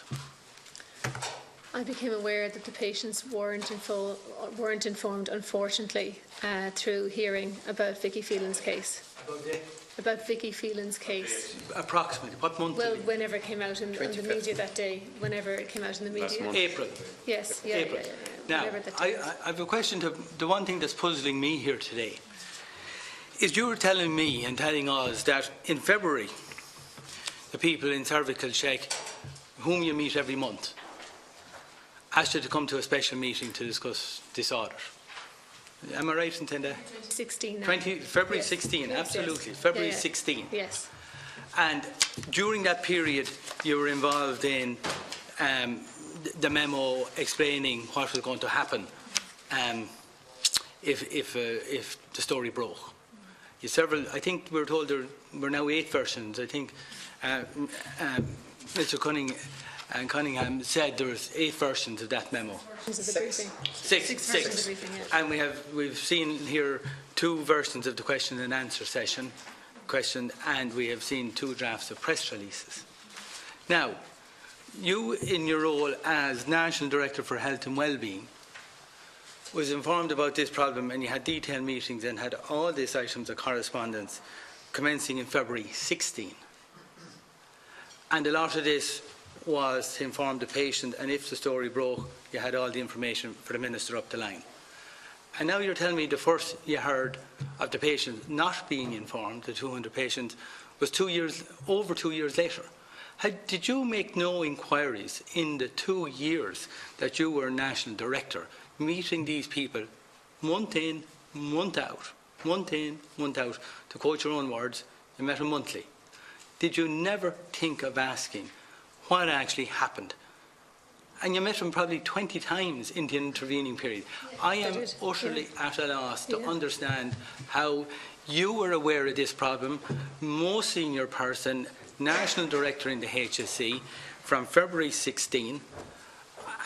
E: I became aware that the patients weren't informed, unfortunately, through hearing about Vicky Phelan's case. About Vicky Phelan's case.
D: Approximately. What month?
E: Well, whenever it came out in the media that day. Whenever it came out in the media.
D: April.
E: Yes. Yeah,
D: April.
E: Yeah.
D: Now, I have a question. The one thing that's puzzling me here today is you were telling me and telling us that in February, the people in cervical check, whom you meet every month, asked you to come to a special meeting to discuss this audit. Am I right in saying that?
E: 2016.
D: February
E: yes.
D: 16,
E: yes,
D: absolutely.
E: Yes.
D: February
E: yeah.
D: 16.
E: Yes. And
D: during that period, you were involved in the memo explaining what was going to happen if the story broke. I think we're told there were now 8 versions. I think Mr. Cunningham said there was 8 versions of that memo. Six. And we've seen here 2 versions of the question and answer session, and we have seen 2 drafts of press releases. Now, you, in your role as National Director for Health and Wellbeing, was informed about this problem, and you had detailed meetings and had all these items of correspondence commencing in February 16. And a lot of this was to inform the patient, and if the story broke, you had all the information for the Minister up the line. And now you're telling me the first you heard of the patient not being informed, the 200 patients, was over 2 years later. Did you make no inquiries in the 2 years that you were National Director, meeting these people month in, month out, to quote your own words, you met them monthly? Did you never think of asking what actually happened? And you met them probably 20 times in the intervening period. I am utterly at a loss to understand how you were aware of this problem, most senior person, National Director in the HSE, from February 16,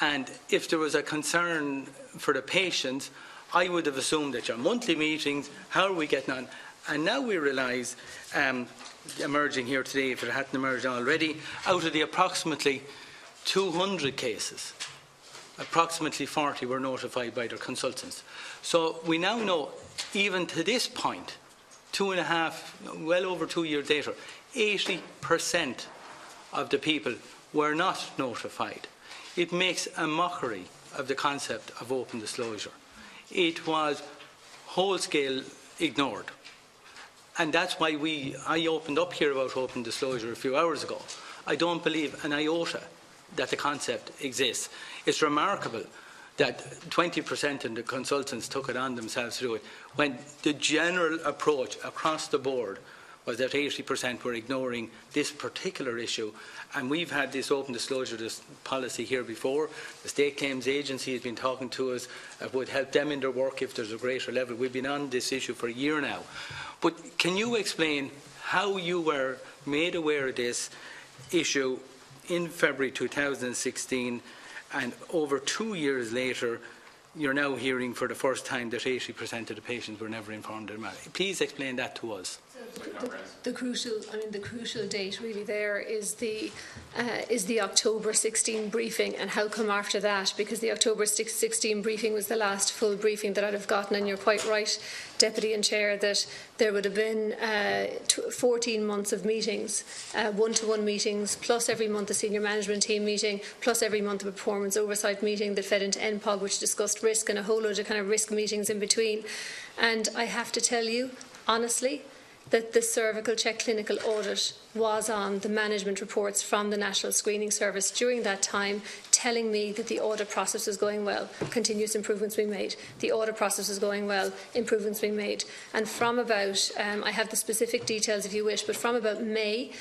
D: and if there was a concern for the patients, I would have assumed that your monthly meetings, how are we getting on? And now we realise, emerging here today, if it hadn't emerged already, out of the approximately 200 cases, approximately 40 were notified by their consultants. So we now know, even to this point, 2.5, well over 2 years later, 80% of the people were not notified. It makes a mockery of the concept of open disclosure. It was whole-scale ignored. And that's why I opened up here about open disclosure a few hours ago. I don't believe an iota that the concept exists. It's remarkable that 20% of the consultants took it on themselves to do it, when the general approach across the board was that 80% were ignoring this particular issue. And we've had this open disclosure policy here before. The State Claims Agency has been talking to us. It would help them in their work if there's a greater level. We've been on this issue for a year now. But can you explain how you were made aware of this issue in February 2016, and over 2 years later, you're now hearing for the first time that 80% of the patients were never informed of the matter? Please explain that to us.
E: The crucial date really there is the October 16 briefing, and how come after that? Because the October 16 briefing was the last full briefing that I'd have gotten, and you're quite right, Deputy and Chair, that there would have been 14 months of meetings, one-to-one meetings, plus every month a senior management team meeting, plus every month a performance oversight meeting that fed into NPOG, which discussed risk, and a whole load of kind of risk meetings in between. And I have to tell you, honestly, that the cervical check clinical audit was on the management reports from the National Screening Service during that time. telling me that the audit process was going well, continuous improvements being made. The audit process was going well, improvements being made. And from about, I have the specific details if you wish, but from about May,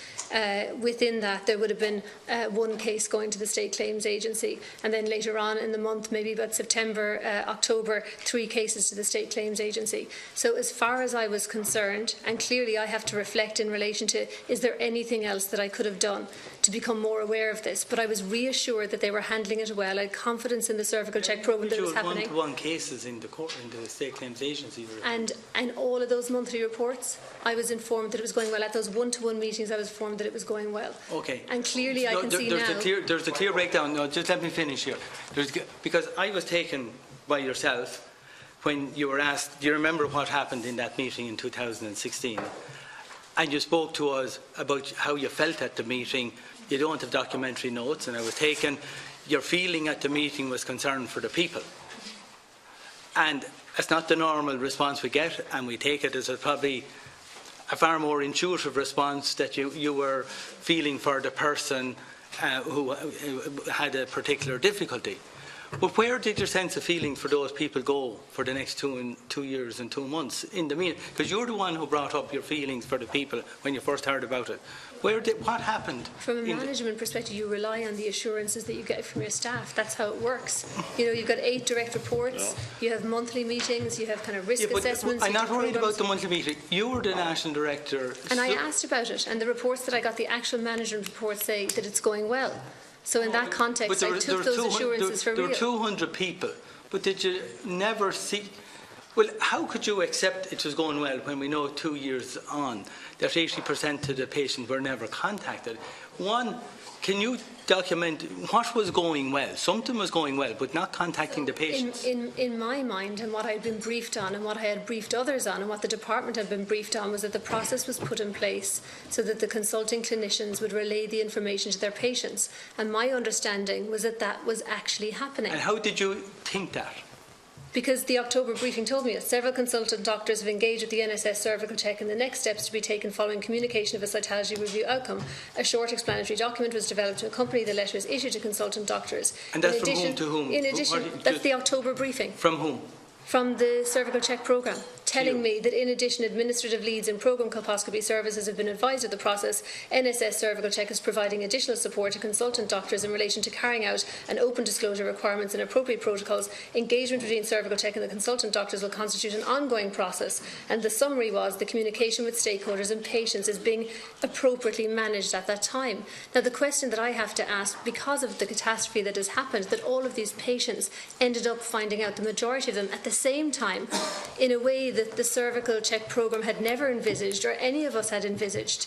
E: within that there would have been one case going to the State Claims Agency, and then later on in the month, maybe about September, October, 3 cases to the State Claims Agency. So as far as I was concerned, and clearly I have to reflect in relation to, is there anything else that I could have done to become more aware of this? But I was reassured that they were handling it well. I had confidence in the cervical check programme that was happening.
D: One-to-one cases in the court, in the State Claims Agency.
E: And all of those monthly reports, I was informed that it was going well. At those one-to-one meetings, I was informed that it was going well.
D: Okay.
E: And clearly, I can see now.
D: There's a clear breakdown. No, just let me finish here. Because I was taken by yourself when you were asked, do you remember what happened in that meeting in 2016? And you spoke to us about how you felt at the meeting. You don't have documentary notes, and I was taken. Your feeling at the meeting was concern for the people. And it's not the normal response we get, and we take it as probably a far more intuitive response that you were feeling for the person who had a particular difficulty. But where did your sense of feeling for those people go for the next 2 years and 2 months in the meeting? Because you're the one who brought up your feelings for the people when you first heard about it. What happened?
E: From a management perspective, you rely on the assurances that you get from your staff. That's how it works. You know, you've got 8 direct reports, you have monthly meetings, you have kind of risk assessments.
D: I'm not worried about the monthly meeting. You were the national director.
E: And I asked about it, and the reports that I got, the actual management reports, say that it's going well. So in that context, I took those assurances for real.
D: There were 200 people, but did you never see... Well, how could you accept it was going well when we know 2 years on that 80% of the patients were never contacted? One, can you document what was going well? Something was going well, but not contacting the patients.
E: In my mind, and what I had been briefed on, and what I had briefed others on, and what the department had been briefed on, was that the process was put in place so that the consulting clinicians would relay the information to their patients. And my understanding was that that was actually happening.
D: And how did you think that?
E: Because the October briefing told me that several consultant doctors have engaged with the NSS cervical check, and the next steps to be taken following communication of a cytology review outcome. A short explanatory document was developed to accompany the letters issued to consultant doctors.
D: And that's from whom to whom?
E: In addition, that's the October briefing.
D: From whom?
E: From the cervical check programme, telling me that in addition administrative leads and programme colposcopy services have been advised of the process. NSS cervical check is providing additional support to consultant doctors in relation to carrying out an open disclosure requirements and appropriate protocols. Engagement between cervical check and the consultant doctors will constitute an ongoing process, and the summary was the communication with stakeholders and patients is being appropriately managed at that time. Now the question that I have to ask, because of the catastrophe that has happened, that all of these patients ended up finding out, the majority of them at the same time, in a way that the cervical check programme had never envisaged, or any of us had envisaged.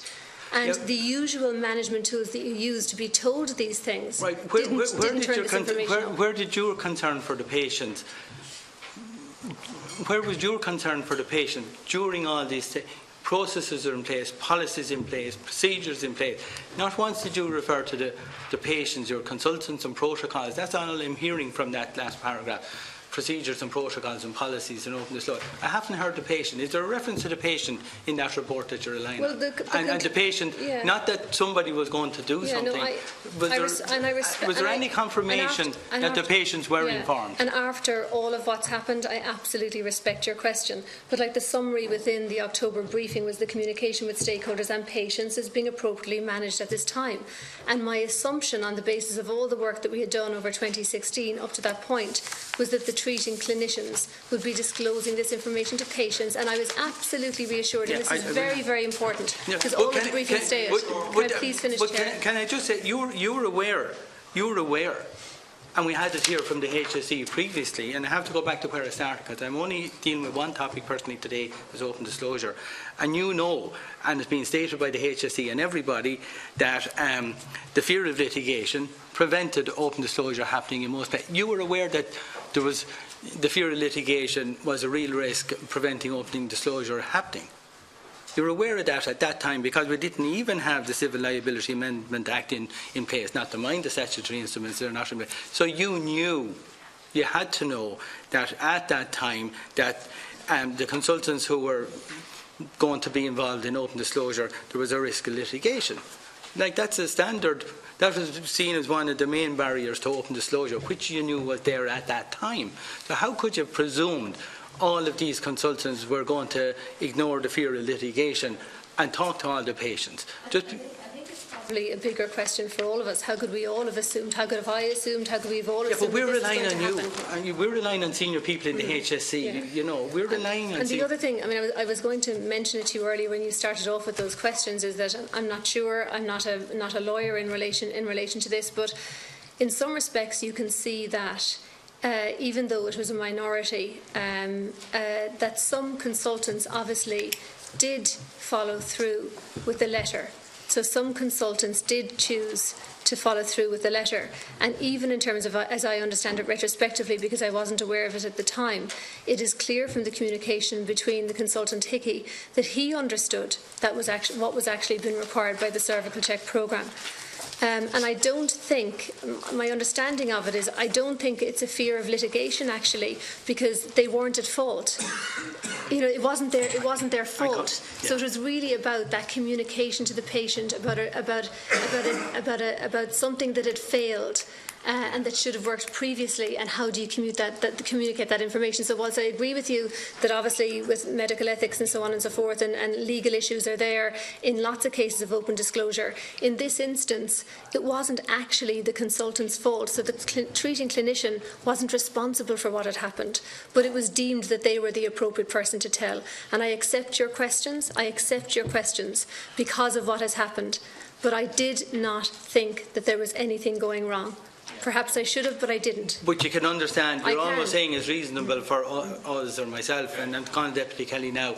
E: And the usual management tools that you use to be told these things didn't turn this information on.
D: Where did your concern for the patient? Where was your concern for the patient during all these processes are in place, policies in place, procedures in place? Not once did you refer to the patients, your consultants and protocols. That's all I'm hearing from that last paragraph. Procedures and protocols and policies and open disclosure. I haven't heard the patient. Is there a reference to the patient in that report that you're relying on? And the patient, not that somebody was going to do something, was there any confirmation that the patients were informed?
E: And after all of what's happened, I absolutely respect your question. But like the summary within the October briefing was the communication with stakeholders and patients is being appropriately managed at this time. And my assumption on the basis of all the work that we had done over 2016 up to that point was that the treating clinicians would be disclosing this information to patients, and I was absolutely reassured, and this is very, very important, because all of the briefings say it. Can I please finish, Chair?
D: Can I just say, you were aware, and we had it here from the HSE previously, and I have to go back to where I started, because I'm only dealing with one topic personally today, is open disclosure. And you know, and it's been stated by the HSE and everybody, that the fear of litigation prevented open disclosure happening in most places. You were aware that there was the fear of litigation was a real risk preventing opening disclosure happening. You were aware of that at that time, because we didn't even have the Civil Liability Amendment Act in place, not to mind the statutory instruments that are not in place. So you knew, you had to know that at that time that the consultants who were going to be involved in open disclosure, there was a risk of litigation. Like, that's a standard. That was seen as one of the main barriers to open disclosure, which you knew was there at that time. So how could you have presumed all of these consultants were going to ignore the fear of litigation and talk to all the patients?
E: Probably a bigger question for all of us. How could we all have assumed? How could have I assumed? How could we have all assumed?
D: Yeah, but we're relying on you.
E: Happen?
D: We're relying on senior people in the HSC.
E: Yeah.
D: You know, we're relying on.
E: And the other thing, I mean, I was going to mention it to you earlier when you started off with those questions, is that I'm not sure. I'm not a lawyer in relation to this, but in some respects, you can see that. Even though it was a minority, that some consultants obviously did follow through with the letter. So some consultants did choose to follow through with the letter. And even in terms of, as I understand it retrospectively, because I wasn't aware of it at the time, it is clear from the communication between the consultant Hickey that he understood that was actually what was actually being required by the cervical check programme. And I don't think, my understanding of it is, I don't think it's a fear of litigation actually, because they weren't at fault. You know, it wasn't their fault. So it was really about that communication to the patient about something that had failed. And that should have worked previously, and how do you communicate that information? So whilst I agree with you that obviously with medical ethics and so on and so forth and legal issues are there in lots of cases of open disclosure, in this instance it wasn't actually the consultant's fault, so the treating clinician wasn't responsible for what had happened, but it was deemed that they were the appropriate person to tell. And I accept your questions because of what has happened, but I did not think that there was anything going wrong. Perhaps I should have, but I didn't.
D: But you can understand, you're almost saying it's reasonable for us or myself, and I'm calling Deputy Kelly now,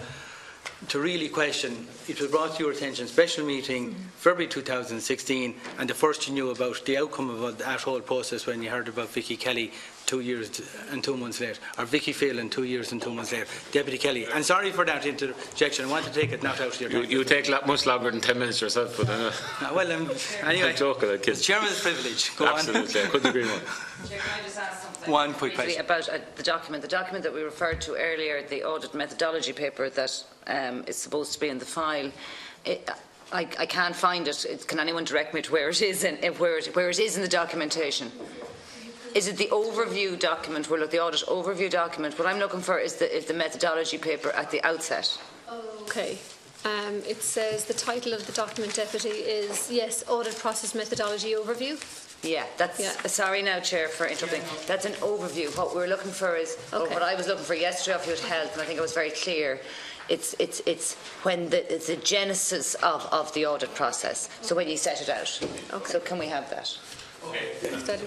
D: to really question. It was brought to your attention, special meeting, February 2016, and the first you knew about the outcome of that whole process when you heard about Vicky Kelly 2 years and 2 months later, or Vicky Phelan 2 years and 2 months later. Deputy Kelly, and sorry for that interjection, I want to take it not out of your time.
I: You take much longer than 10 minutes yourself, but
D: well, anyway,
I: I'm joking,
D: it's chairman's privilege. Go
I: Absolutely,
D: on.
I: I couldn't agree more.
J: Chair, can I just ask something?
D: One quick question.
J: About the document that we referred to earlier, the audit methodology paper that is supposed to be in the file. I can't find it. Can anyone direct me to where it is where it is in the documentation? Is it the overview document? Well, look, the audit overview document. What I'm looking for is the methodology paper at the outset.
E: Okay. It says the title of the document, Deputy, is, yes, Audit Process Methodology Overview.
J: Yeah, that's. Yeah. Sorry now, Chair, for interrupting. That's an overview. What we're looking for is, what I was looking for yesterday off your health, and I think I was very clear. It's when it's the genesis of the audit process. So when you set it out. Okay. So can we have that?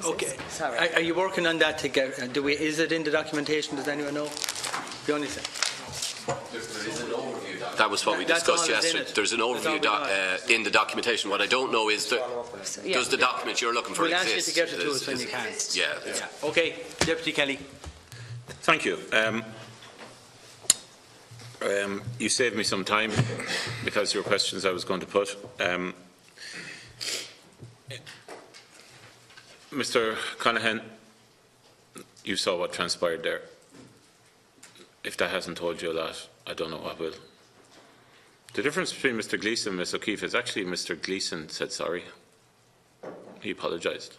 D: Okay.
J: Sorry.
D: Are you working on that to get? Is it in the documentation? Does anyone know? The only thing.
B: That was what we discussed yesterday. There's an overview in the documentation. What I don't know is does the document you're looking for
D: exist?
B: We'll
D: ask you to get it to us when you can.
B: Yeah.
D: Okay, Deputy Kelly.
I: Thank you. You saved me some time because your questions I was going to put. Mr. Conaghan, you saw what transpired there. If that hasn't told you a lot, I don't know what will. The difference between Mr. Gleeson and Ms. O'Keefe is actually Mr. Gleeson said sorry. He apologised.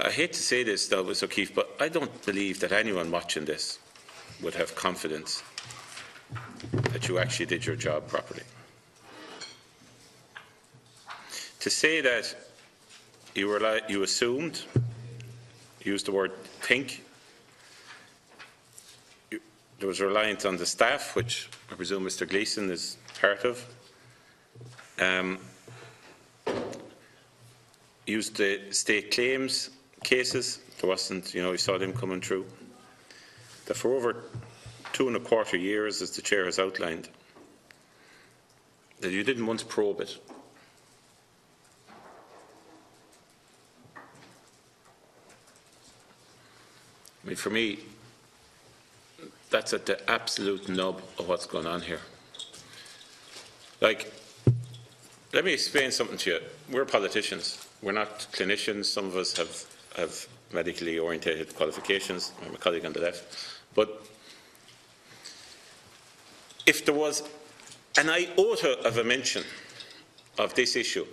I: I hate to say this, though, Ms. O'Keefe, but I don't believe that anyone watching this would have confidence that you actually did your job properly. To say that you assumed, used the word think, there was reliance on the staff, which I presume Mr. Gleeson is part of. Used the state claims cases. There wasn't, you saw them coming through. That for over 2.25 years, as the Chair has outlined, that you didn't once probe it. I mean, for me, that's at the absolute nub of what's going on here. Like, let me explain something to you. We're politicians. We're not clinicians. Some of us have medically orientated qualifications. I'm a colleague on the left. But if there was an iota of a mention of this issue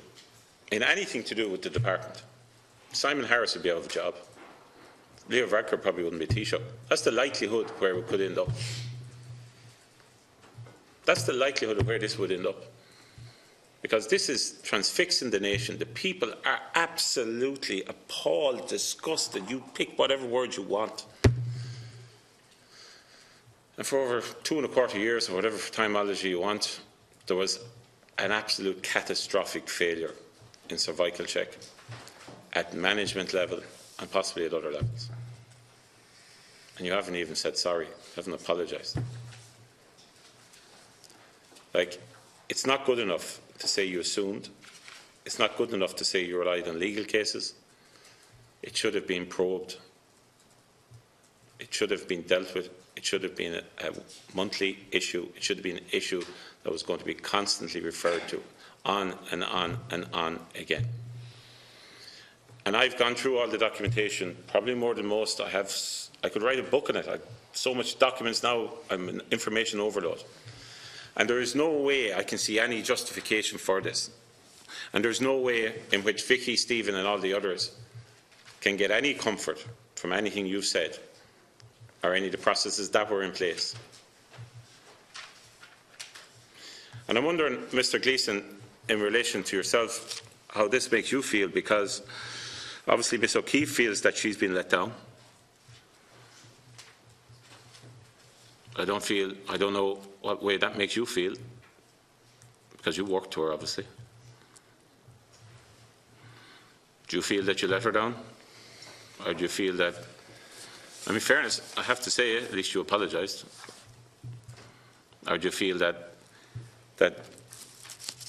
I: in anything to do with the department, Simon Harris would be out of a job. Leo Varadkar probably wouldn't be Taoiseach. That's the likelihood where we could end up. That's the likelihood of where this would end up. Because this is transfixing the nation. The people are absolutely appalled, disgusted. You pick whatever word you want. And for over 2.25 years, or whatever terminology you want, there was an absolute catastrophic failure in cervical check at management level and possibly at other levels. And you haven't even said sorry, you haven't apologised. Like, it's not good enough to say you assumed. It's not good enough to say you relied on legal cases. It should have been probed. It should have been dealt with. It should have been a monthly issue. It should have been an issue that was going to be constantly referred to on and on and on again. And I've gone through all the documentation, probably more than most. I could write a book on it. I have so much documents now, I'm an information overload. And there is no way I can see any justification for this. And there's no way in which Vicky, Stephen and all the others can get any comfort from anything you've said or any of the processes that were in place. And I'm wondering, Mr. Gleeson, in relation to yourself, how this makes you feel, because obviously Ms O'Keefe feels that she's been let down. I don't know what way that makes you feel, because you worked to her, obviously. Do you feel that you let her down? Or do you feel that, I mean, fairness, I have to say, at least you apologised. Or do you feel that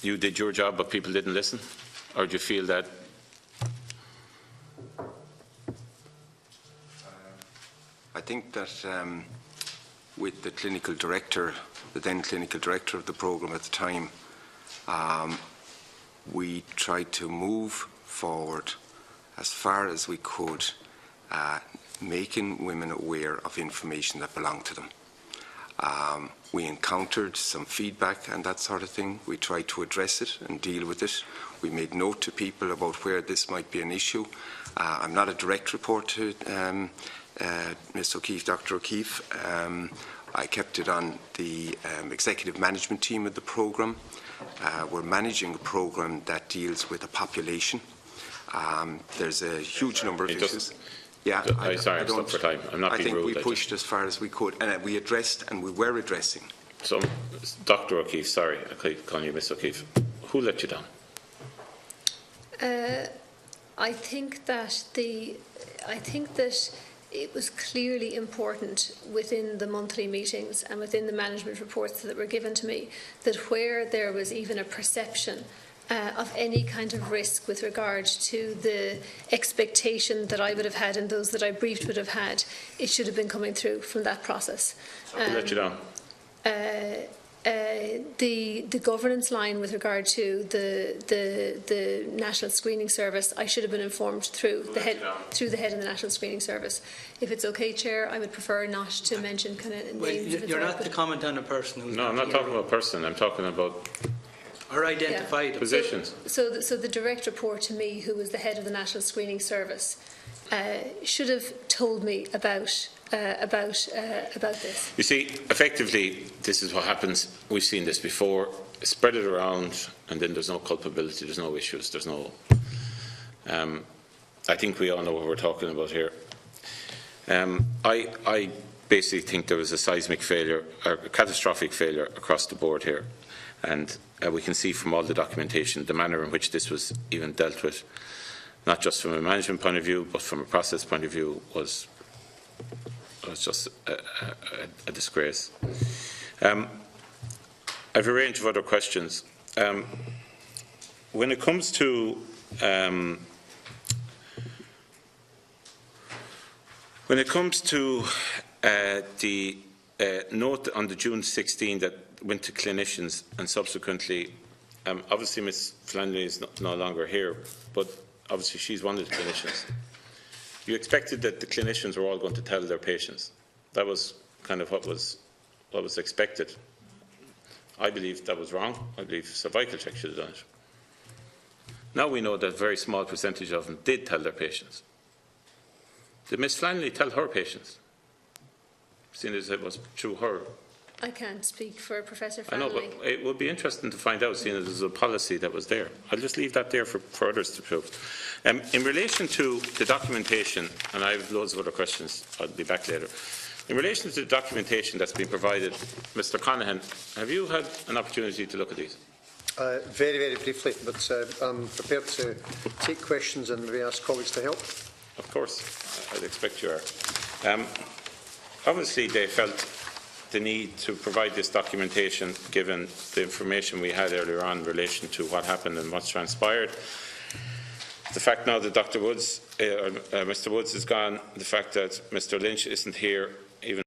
I: you did your job but people didn't listen? Or do you feel that
H: I think that with the clinical director, the then clinical director of the programme at the time, we tried to move forward as far as we could, making women aware of information that belonged to them. We encountered some feedback and that sort of thing. We tried to address it and deal with it. We made note to people about where this might be an issue. I'm not a direct report to Ms O'Keefe, Dr O'Keefe. I kept it on the executive management team of the programme. We're managing a programme that deals with a population. There's a huge number of issues. Yeah,
I: sorry, I'm stuck for time. I'm not being rude.
H: I think we pushed as far as we could, and we addressed, and we were addressing.
I: So, Dr O'Keefe, sorry, I keep calling you Miss O'Keefe. Who let you down?
E: I think that it was clearly important within the monthly meetings and within the management reports that were given to me that where there was even a perception of any kind of risk with regard to the expectation that I would have had and those that I briefed would have had, it should have been coming through from that process.
I: Who let you down?
E: The governance line with regard to the National Screening Service, I should have been informed through the head of the National Screening Service. If it's okay, Chair, I would prefer not to mention kind of names.
D: Well, you're not to comment on a person who's
I: No, I'm not talking about a person. I'm talking about
D: or identified
I: positions.
E: So the direct report to me, who was the head of the National Screening Service, should have told me about this.
I: You see, effectively, this is what happens. We've seen this before. Spread it around, and then there's no culpability, there's no issues, there's no... I think we all know what we're talking about here. I basically think there was a seismic failure, or a catastrophic failure across the board here. And we can see from all the documentation the manner in which this was even dealt with, not just from a management point of view, but from a process point of view, was just a disgrace. I have a range of other questions. When it comes to the note on the June 16 that went to clinicians and subsequently, obviously Ms Flannery is no longer here, but obviously she's one of the clinicians. You expected that the clinicians were all going to tell their patients. That was kind of what was expected. I believe that was wrong. I believe cervical check should have done it. Now we know that a very small percentage of them did tell their patients. Did Miss Flannelly tell her patients? Seeing as it was through her.
E: I can't speak for Professor
I: I know,
E: Flannelly.
I: but it would be interesting to find out, seeing as there's a policy that was there. I'll just leave that there for others to prove. In relation to the documentation, and I have loads of other questions, I'll be back later. In relation to the documentation that's been provided, Mr. Conaghan, have you had an opportunity to look at these?
G: Very, very briefly, but I'm prepared to take questions and maybe ask colleagues to help.
I: Of course, I'd expect you are. Obviously, they felt the need to provide this documentation given the information we had earlier on in relation to what happened and what's transpired. The fact now that Dr. Woods, Mr. Woods is gone, the fact that Mr. Lynch isn't here,